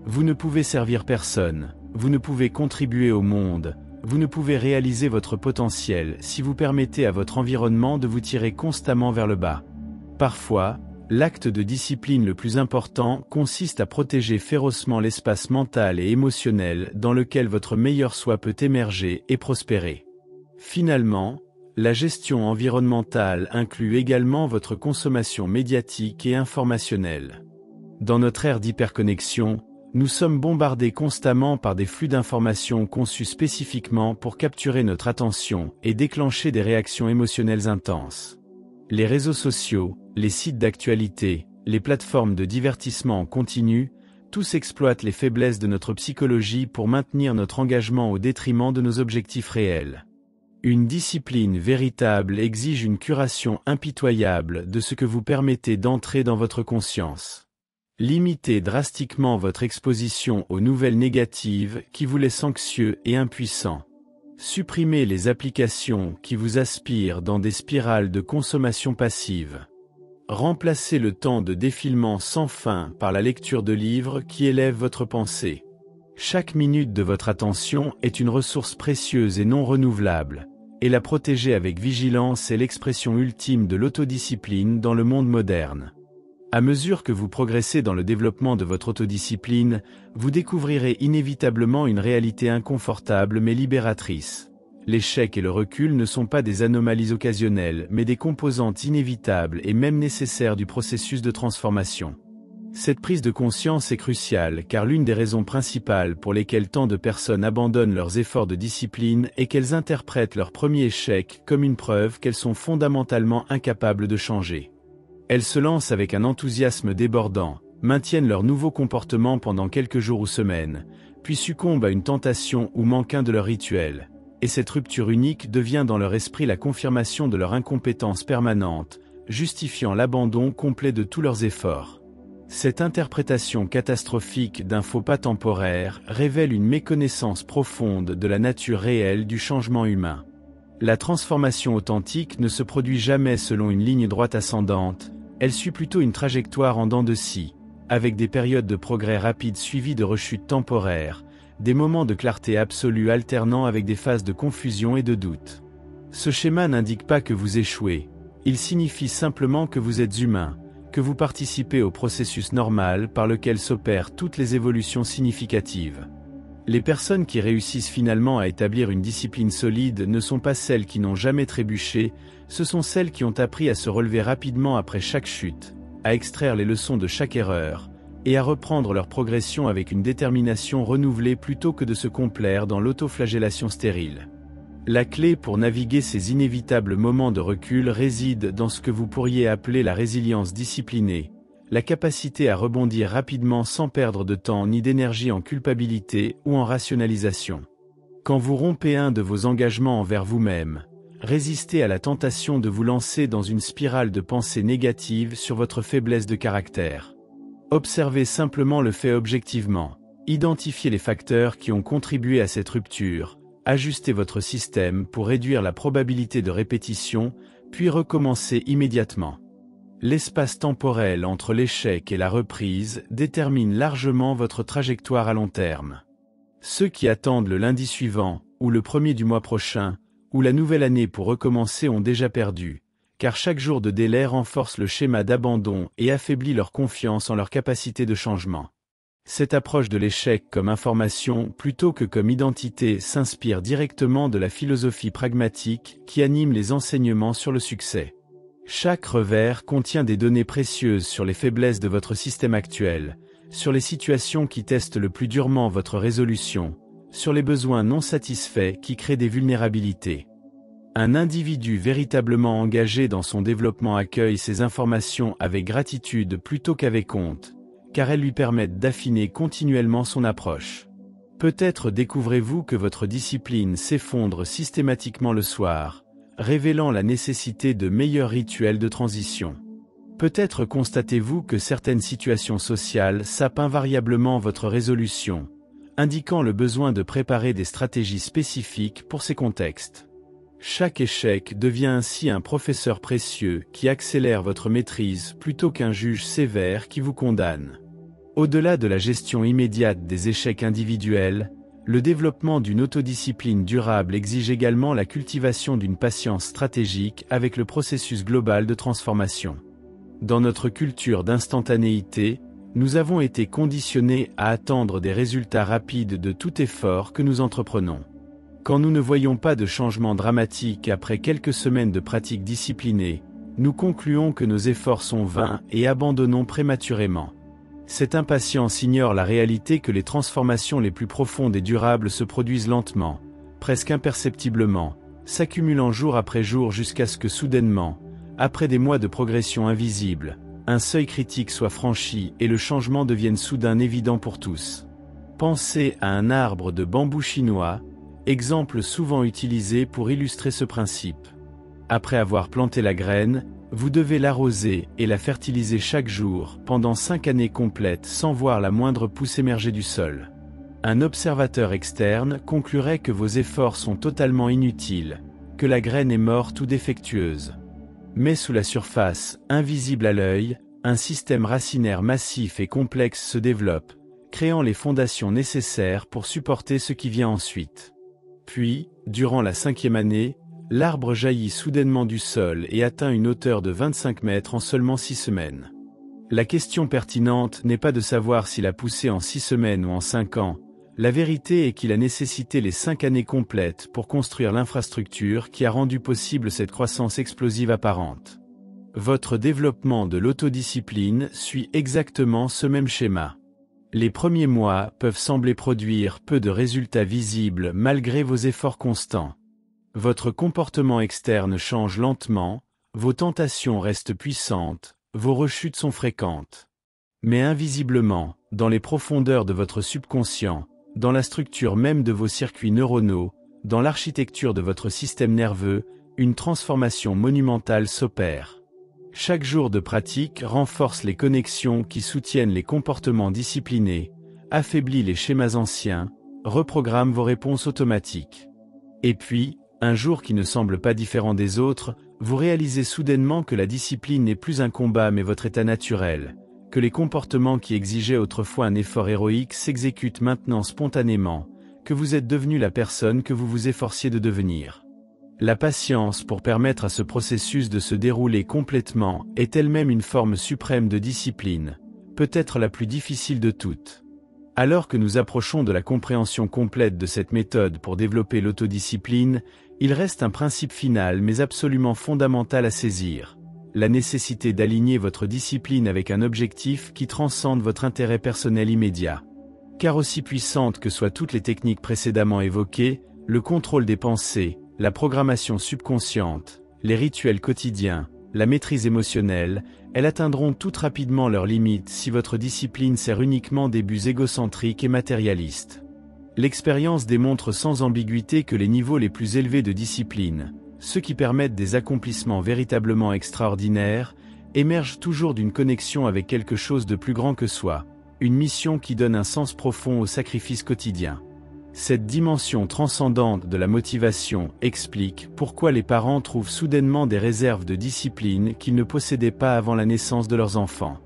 Vous ne pouvez servir personne, vous ne pouvez contribuer au monde, vous ne pouvez réaliser votre potentiel si vous permettez à votre environnement de vous tirer constamment vers le bas. Parfois, l'acte de discipline le plus important consiste à protéger férocement l'espace mental et émotionnel dans lequel votre meilleur soi peut émerger et prospérer. Finalement, la gestion environnementale inclut également votre consommation médiatique et informationnelle. Dans notre ère d'hyperconnexion, nous sommes bombardés constamment par des flux d'informations conçus spécifiquement pour capturer notre attention et déclencher des réactions émotionnelles intenses. Les réseaux sociaux, les sites d'actualité, les plateformes de divertissement en continu, tous exploitent les faiblesses de notre psychologie pour maintenir notre engagement au détriment de nos objectifs réels. Une discipline véritable exige une curation impitoyable de ce que vous permettez d'entrer dans votre conscience. Limitez drastiquement votre exposition aux nouvelles négatives qui vous laissent anxieux et impuissants. Supprimez les applications qui vous aspirent dans des spirales de consommation passive. Remplacez le temps de défilement sans fin par la lecture de livres qui élèvent votre pensée. Chaque minute de votre attention est une ressource précieuse et non renouvelable, et la protéger avec vigilance est l'expression ultime de l'autodiscipline dans le monde moderne. À mesure que vous progressez dans le développement de votre autodiscipline, vous découvrirez inévitablement une réalité inconfortable mais libératrice. L'échec et le recul ne sont pas des anomalies occasionnelles, mais des composantes inévitables et même nécessaires du processus de transformation. Cette prise de conscience est cruciale car l'une des raisons principales pour lesquelles tant de personnes abandonnent leurs efforts de discipline est qu'elles interprètent leur premier échec comme une preuve qu'elles sont fondamentalement incapables de changer. Elles se lancent avec un enthousiasme débordant, maintiennent leur nouveau comportement pendant quelques jours ou semaines, puis succombent à une tentation ou manquent un de leurs rituels, et cette rupture unique devient dans leur esprit la confirmation de leur incompétence permanente, justifiant l'abandon complet de tous leurs efforts. Cette interprétation catastrophique d'un faux pas temporaire révèle une méconnaissance profonde de la nature réelle du changement humain. La transformation authentique ne se produit jamais selon une ligne droite ascendante, elle suit plutôt une trajectoire en dents de scie, avec des périodes de progrès rapides suivies de rechutes temporaires, des moments de clarté absolue alternant avec des phases de confusion et de doute. Ce schéma n'indique pas que vous échouez, il signifie simplement que vous êtes humain, que vous participez au processus normal par lequel s'opèrent toutes les évolutions significatives. Les personnes qui réussissent finalement à établir une discipline solide ne sont pas celles qui n'ont jamais trébuché, ce sont celles qui ont appris à se relever rapidement après chaque chute, à extraire les leçons de chaque erreur, et à reprendre leur progression avec une détermination renouvelée plutôt que de se complaire dans l'autoflagellation stérile. La clé pour naviguer ces inévitables moments de recul réside dans ce que vous pourriez appeler la résilience disciplinée, la capacité à rebondir rapidement sans perdre de temps ni d'énergie en culpabilité ou en rationalisation. Quand vous rompez un de vos engagements envers vous-même, résistez à la tentation de vous lancer dans une spirale de pensées négatives sur votre faiblesse de caractère. Observez simplement le fait objectivement, identifiez les facteurs qui ont contribué à cette rupture, ajustez votre système pour réduire la probabilité de répétition, puis recommencez immédiatement. L'espace temporel entre l'échec et la reprise détermine largement votre trajectoire à long terme. Ceux qui attendent le lundi suivant, ou le 1er du mois prochain, ou la nouvelle année pour recommencer ont déjà perdu, car chaque jour de délai renforce le schéma d'abandon et affaiblit leur confiance en leur capacité de changement. Cette approche de l'échec comme information plutôt que comme identité s'inspire directement de la philosophie pragmatique qui anime les enseignements sur le succès. Chaque revers contient des données précieuses sur les faiblesses de votre système actuel, sur les situations qui testent le plus durement votre résolution, sur les besoins non satisfaits qui créent des vulnérabilités. Un individu véritablement engagé dans son développement accueille ces informations avec gratitude plutôt qu'avec honte, car elles lui permettent d'affiner continuellement son approche. Peut-être découvrez-vous que votre discipline s'effondre systématiquement le soir, révélant la nécessité de meilleurs rituels de transition. Peut-être constatez-vous que certaines situations sociales sapent invariablement votre résolution, indiquant le besoin de préparer des stratégies spécifiques pour ces contextes. Chaque échec devient ainsi un professeur précieux qui accélère votre maîtrise plutôt qu'un juge sévère qui vous condamne. Au-delà de la gestion immédiate des échecs individuels, le développement d'une autodiscipline durable exige également la cultivation d'une patience stratégique avec le processus global de transformation. Dans notre culture d'instantanéité, nous avons été conditionnés à attendre des résultats rapides de tout effort que nous entreprenons. Quand nous ne voyons pas de changement dramatique après quelques semaines de pratique disciplinée, nous concluons que nos efforts sont vains et abandonnons prématurément. Cette impatience ignore la réalité que les transformations les plus profondes et durables se produisent lentement, presque imperceptiblement, s'accumulant jour après jour jusqu'à ce que soudainement, après des mois de progression invisible, un seuil critique soit franchi et le changement devienne soudain évident pour tous. Pensez à un arbre de bambou chinois, exemple souvent utilisé pour illustrer ce principe. Après avoir planté la graine, vous devez l'arroser et la fertiliser chaque jour pendant 5 années complètes sans voir la moindre pousse émerger du sol. Un observateur externe conclurait que vos efforts sont totalement inutiles, que la graine est morte ou défectueuse. Mais sous la surface, invisible à l'œil, un système racinaire massif et complexe se développe, créant les fondations nécessaires pour supporter ce qui vient ensuite. Puis, durant la 5e année, l'arbre jaillit soudainement du sol et atteint une hauteur de 25 mètres en seulement 6 semaines. La question pertinente n'est pas de savoir s'il a poussé en 6 semaines ou en 5 ans, la vérité est qu'il a nécessité les 5 années complètes pour construire l'infrastructure qui a rendu possible cette croissance explosive apparente. Votre développement de l'autodiscipline suit exactement ce même schéma. Les premiers mois peuvent sembler produire peu de résultats visibles malgré vos efforts constants. Votre comportement externe change lentement, vos tentations restent puissantes, vos rechutes sont fréquentes. Mais invisiblement, dans les profondeurs de votre subconscient, dans la structure même de vos circuits neuronaux, dans l'architecture de votre système nerveux, une transformation monumentale s'opère. Chaque jour de pratique renforce les connexions qui soutiennent les comportements disciplinés, affaiblit les schémas anciens, reprogramme vos réponses automatiques. Et puis, un jour qui ne semble pas différent des autres, vous réalisez soudainement que la discipline n'est plus un combat mais votre état naturel, que les comportements qui exigeaient autrefois un effort héroïque s'exécutent maintenant spontanément, que vous êtes devenu la personne que vous vous efforciez de devenir. La patience pour permettre à ce processus de se dérouler complètement est elle-même une forme suprême de discipline, peut-être la plus difficile de toutes. Alors que nous approchons de la compréhension complète de cette méthode pour développer l'autodiscipline, il reste un principe final mais absolument fondamental à saisir: la nécessité d'aligner votre discipline avec un objectif qui transcende votre intérêt personnel immédiat. Car aussi puissantes que soient toutes les techniques précédemment évoquées, le contrôle des pensées, la programmation subconsciente, les rituels quotidiens, la maîtrise émotionnelle, elles atteindront toutes rapidement leurs limites si votre discipline sert uniquement des buts égocentriques et matérialistes. L'expérience démontre sans ambiguïté que les niveaux les plus élevés de discipline, ceux qui permettent des accomplissements véritablement extraordinaires, émergent toujours d'une connexion avec quelque chose de plus grand que soi, une mission qui donne un sens profond au sacrifice quotidien. Cette dimension transcendante de la motivation explique pourquoi les parents trouvent soudainement des réserves de discipline qu'ils ne possédaient pas avant la naissance de leurs enfants.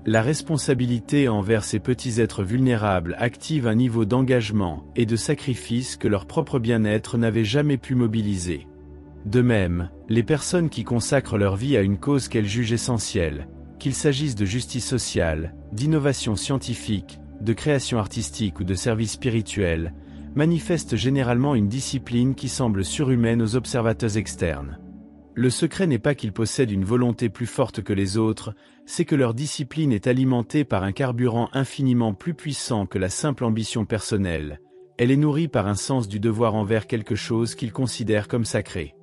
La responsabilité envers ces petits êtres vulnérables active un niveau d'engagement et de sacrifice que leur propre bien-être n'avait jamais pu mobiliser. De même, les personnes qui consacrent leur vie à une cause qu'elles jugent essentielle, qu'il s'agisse de justice sociale, d'innovation scientifique, de création artistique ou de service spirituel, manifestent généralement une discipline qui semble surhumaine aux observateurs externes. Le secret n'est pas qu'ils possèdent une volonté plus forte que les autres, c'est que leur discipline est alimentée par un carburant infiniment plus puissant que la simple ambition personnelle. Elle est nourrie par un sens du devoir envers quelque chose qu'ils considèrent comme sacré.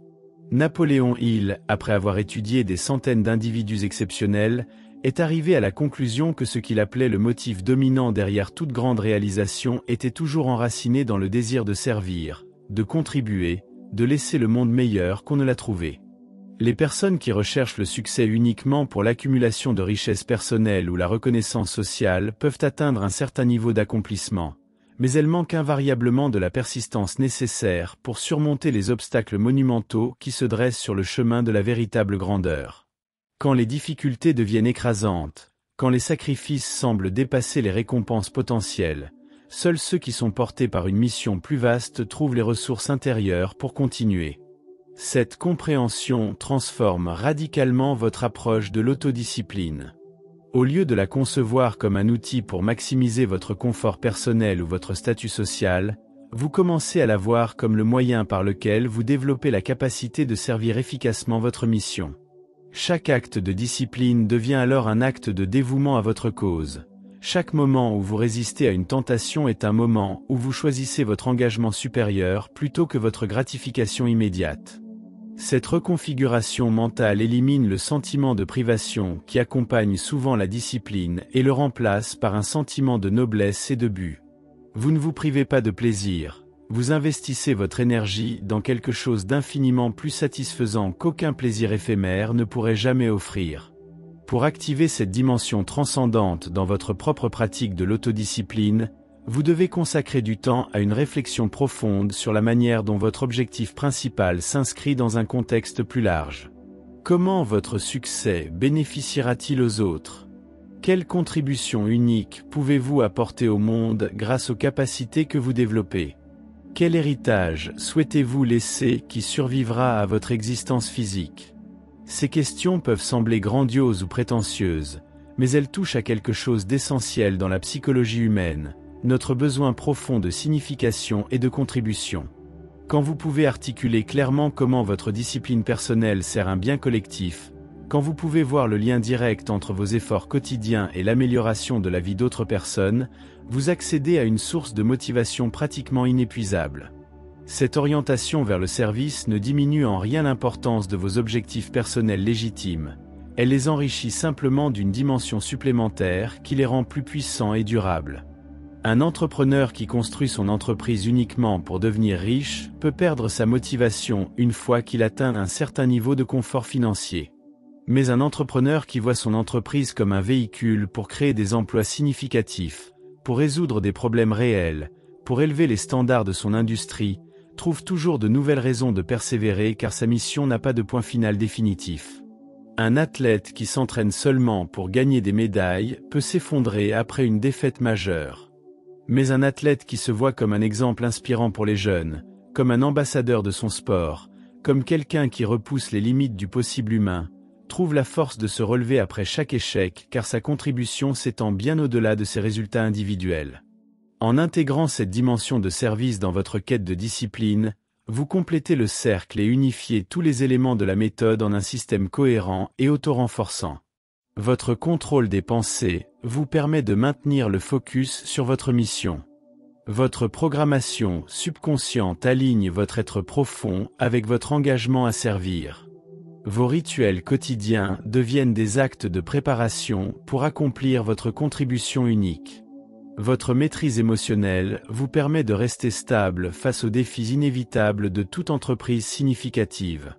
Napoléon Hill, après avoir étudié des centaines d'individus exceptionnels, est arrivé à la conclusion que ce qu'il appelait le motif dominant derrière toute grande réalisation était toujours enraciné dans le désir de servir, de contribuer, de laisser le monde meilleur qu'on ne l'a trouvé. Les personnes qui recherchent le succès uniquement pour l'accumulation de richesses personnelles ou la reconnaissance sociale peuvent atteindre un certain niveau d'accomplissement, mais elles manquent invariablement de la persistance nécessaire pour surmonter les obstacles monumentaux qui se dressent sur le chemin de la véritable grandeur. Quand les difficultés deviennent écrasantes, quand les sacrifices semblent dépasser les récompenses potentielles, seuls ceux qui sont portés par une mission plus vaste trouvent les ressources intérieures pour continuer. Cette compréhension transforme radicalement votre approche de l'autodiscipline. Au lieu de la concevoir comme un outil pour maximiser votre confort personnel ou votre statut social, vous commencez à la voir comme le moyen par lequel vous développez la capacité de servir efficacement votre mission. Chaque acte de discipline devient alors un acte de dévouement à votre cause. Chaque moment où vous résistez à une tentation est un moment où vous choisissez votre engagement supérieur plutôt que votre gratification immédiate. Cette reconfiguration mentale élimine le sentiment de privation qui accompagne souvent la discipline et le remplace par un sentiment de noblesse et de but. Vous ne vous privez pas de plaisir, vous investissez votre énergie dans quelque chose d'infiniment plus satisfaisant qu'aucun plaisir éphémère ne pourrait jamais offrir. Pour activer cette dimension transcendante dans votre propre pratique de l'autodiscipline, vous devez consacrer du temps à une réflexion profonde sur la manière dont votre objectif principal s'inscrit dans un contexte plus large. Comment votre succès bénéficiera-t-il aux autres ? Quelle contribution unique pouvez-vous apporter au monde grâce aux capacités que vous développez ? Quel héritage souhaitez-vous laisser qui survivra à votre existence physique ? Ces questions peuvent sembler grandioses ou prétentieuses, mais elles touchent à quelque chose d'essentiel dans la psychologie humaine, notre besoin profond de signification et de contribution. Quand vous pouvez articuler clairement comment votre discipline personnelle sert un bien collectif, quand vous pouvez voir le lien direct entre vos efforts quotidiens et l'amélioration de la vie d'autres personnes, vous accédez à une source de motivation pratiquement inépuisable. Cette orientation vers le service ne diminue en rien l'importance de vos objectifs personnels légitimes, elle les enrichit simplement d'une dimension supplémentaire qui les rend plus puissants et durables. Un entrepreneur qui construit son entreprise uniquement pour devenir riche peut perdre sa motivation une fois qu'il atteint un certain niveau de confort financier. Mais un entrepreneur qui voit son entreprise comme un véhicule pour créer des emplois significatifs, pour résoudre des problèmes réels, pour élever les standards de son industrie, trouve toujours de nouvelles raisons de persévérer car sa mission n'a pas de point final définitif. Un athlète qui s'entraîne seulement pour gagner des médailles peut s'effondrer après une défaite majeure. Mais un athlète qui se voit comme un exemple inspirant pour les jeunes, comme un ambassadeur de son sport, comme quelqu'un qui repousse les limites du possible humain, trouve la force de se relever après chaque échec car sa contribution s'étend bien au-delà de ses résultats individuels. En intégrant cette dimension de service dans votre quête de discipline, vous complétez le cercle et unifiez tous les éléments de la méthode en un système cohérent et auto-renforçant. Votre contrôle des pensées vous permet de maintenir le focus sur votre mission. Votre programmation subconsciente aligne votre être profond avec votre engagement à servir. Vos rituels quotidiens deviennent des actes de préparation pour accomplir votre contribution unique. Votre maîtrise émotionnelle vous permet de rester stable face aux défis inévitables de toute entreprise significative.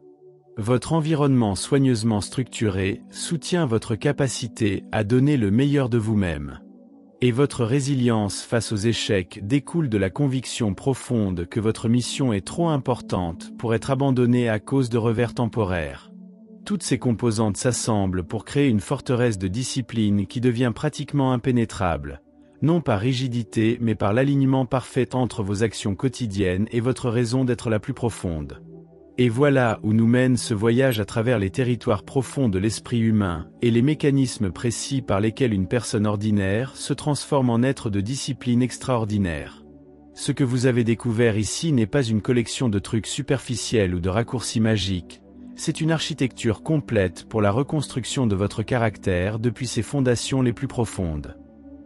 Votre environnement soigneusement structuré soutient votre capacité à donner le meilleur de vous-même. Et votre résilience face aux échecs découle de la conviction profonde que votre mission est trop importante pour être abandonnée à cause de revers temporaires. Toutes ces composantes s'assemblent pour créer une forteresse de discipline qui devient pratiquement impénétrable, non par rigidité mais par l'alignement parfait entre vos actions quotidiennes et votre raison d'être la plus profonde. Et voilà où nous mène ce voyage à travers les territoires profonds de l'esprit humain et les mécanismes précis par lesquels une personne ordinaire se transforme en être de discipline extraordinaire. Ce que vous avez découvert ici n'est pas une collection de trucs superficiels ou de raccourcis magiques, c'est une architecture complète pour la reconstruction de votre caractère depuis ses fondations les plus profondes.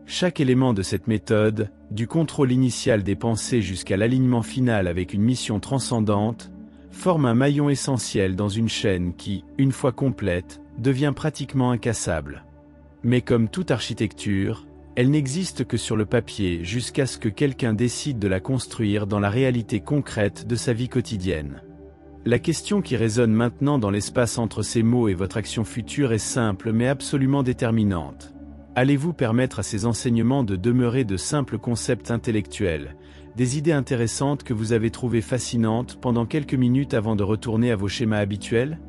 Chaque élément de cette méthode, du contrôle initial des pensées jusqu'à l'alignement final avec une mission transcendante, forme un maillon essentiel dans une chaîne qui, une fois complète, devient pratiquement incassable. Mais comme toute architecture, elle n'existe que sur le papier jusqu'à ce que quelqu'un décide de la construire dans la réalité concrète de sa vie quotidienne. La question qui résonne maintenant dans l'espace entre ces mots et votre action future est simple mais absolument déterminante. Allez-vous permettre à ces enseignements de demeurer de simples concepts intellectuels, des idées intéressantes que vous avez trouvées fascinantes pendant quelques minutes avant de retourner à vos schémas habituels?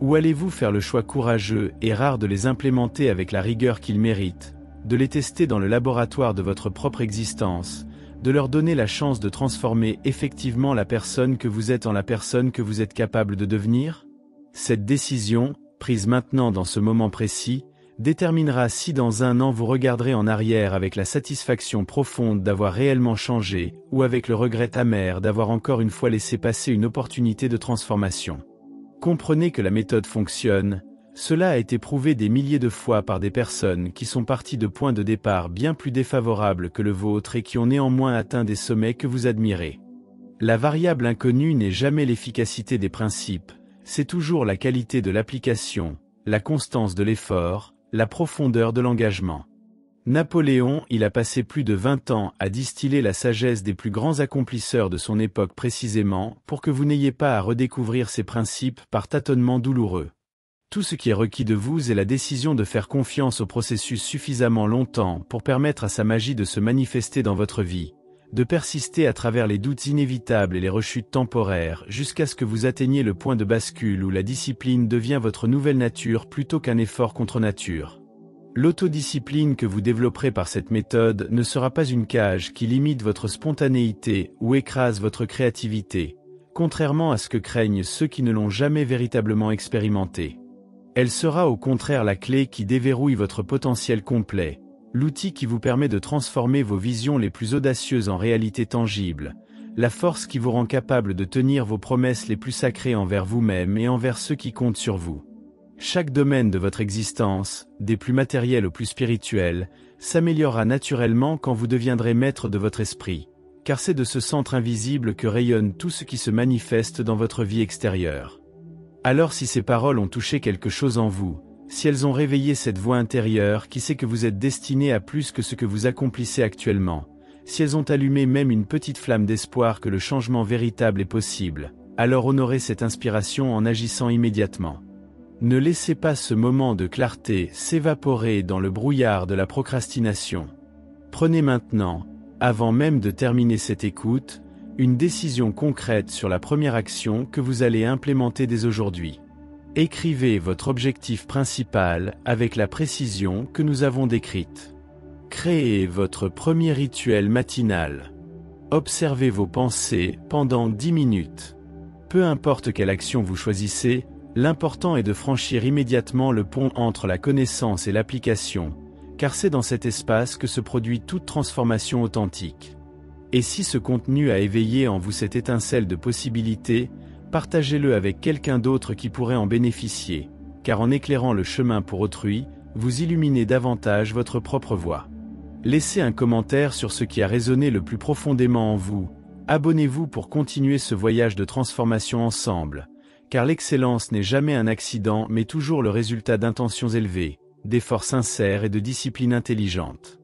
Ou allez-vous faire le choix courageux et rare de les implémenter avec la rigueur qu'ils méritent, de les tester dans le laboratoire de votre propre existence, de leur donner la chance de transformer effectivement la personne que vous êtes en la personne que vous êtes capable de devenir? Cette décision, prise maintenant dans ce moment précis, déterminera si dans un an vous regarderez en arrière avec la satisfaction profonde d'avoir réellement changé, ou avec le regret amer d'avoir encore une fois laissé passer une opportunité de transformation. Comprenez que la méthode fonctionne, cela a été prouvé des milliers de fois par des personnes qui sont parties de points de départ bien plus défavorables que le vôtre et qui ont néanmoins atteint des sommets que vous admirez. La variable inconnue n'est jamais l'efficacité des principes, c'est toujours la qualité de l'application, la constance de l'effort, la profondeur de l'engagement. Napoléon, il a passé plus de 20 ans à distiller la sagesse des plus grands accomplisseurs de son époque précisément pour que vous n'ayez pas à redécouvrir ces principes par tâtonnements douloureux. Tout ce qui est requis de vous est la décision de faire confiance au processus suffisamment longtemps pour permettre à sa magie de se manifester dans votre vie, de persister à travers les doutes inévitables et les rechutes temporaires jusqu'à ce que vous atteigniez le point de bascule où la discipline devient votre nouvelle nature plutôt qu'un effort contre nature. L'autodiscipline que vous développerez par cette méthode ne sera pas une cage qui limite votre spontanéité ou écrase votre créativité, contrairement à ce que craignent ceux qui ne l'ont jamais véritablement expérimenté. Elle sera au contraire la clé qui déverrouille votre potentiel complet, l'outil qui vous permet de transformer vos visions les plus audacieuses en réalité tangible, la force qui vous rend capable de tenir vos promesses les plus sacrées envers vous-même et envers ceux qui comptent sur vous. Chaque domaine de votre existence, des plus matériels aux plus spirituels, s'améliorera naturellement quand vous deviendrez maître de votre esprit, car c'est de ce centre invisible que rayonne tout ce qui se manifeste dans votre vie extérieure. Alors si ces paroles ont touché quelque chose en vous, si elles ont réveillé cette voix intérieure qui sait que vous êtes destiné à plus que ce que vous accomplissez actuellement, si elles ont allumé même une petite flamme d'espoir que le changement véritable est possible, alors honorez cette inspiration en agissant immédiatement. Ne laissez pas ce moment de clarté s'évaporer dans le brouillard de la procrastination. Prenez maintenant, avant même de terminer cette écoute, une décision concrète sur la première action que vous allez implémenter dès aujourd'hui. Écrivez votre objectif principal avec la précision que nous avons décrite. Créez votre premier rituel matinal. Observez vos pensées pendant 10 minutes. Peu importe quelle action vous choisissez, l'important est de franchir immédiatement le pont entre la connaissance et l'application, car c'est dans cet espace que se produit toute transformation authentique. Et si ce contenu a éveillé en vous cette étincelle de possibilités, partagez-le avec quelqu'un d'autre qui pourrait en bénéficier, car en éclairant le chemin pour autrui, vous illuminez davantage votre propre voie. Laissez un commentaire sur ce qui a résonné le plus profondément en vous, abonnez-vous pour continuer ce voyage de transformation ensemble, car l'excellence n'est jamais un accident mais toujours le résultat d'intentions élevées, d'efforts sincères et de discipline intelligente.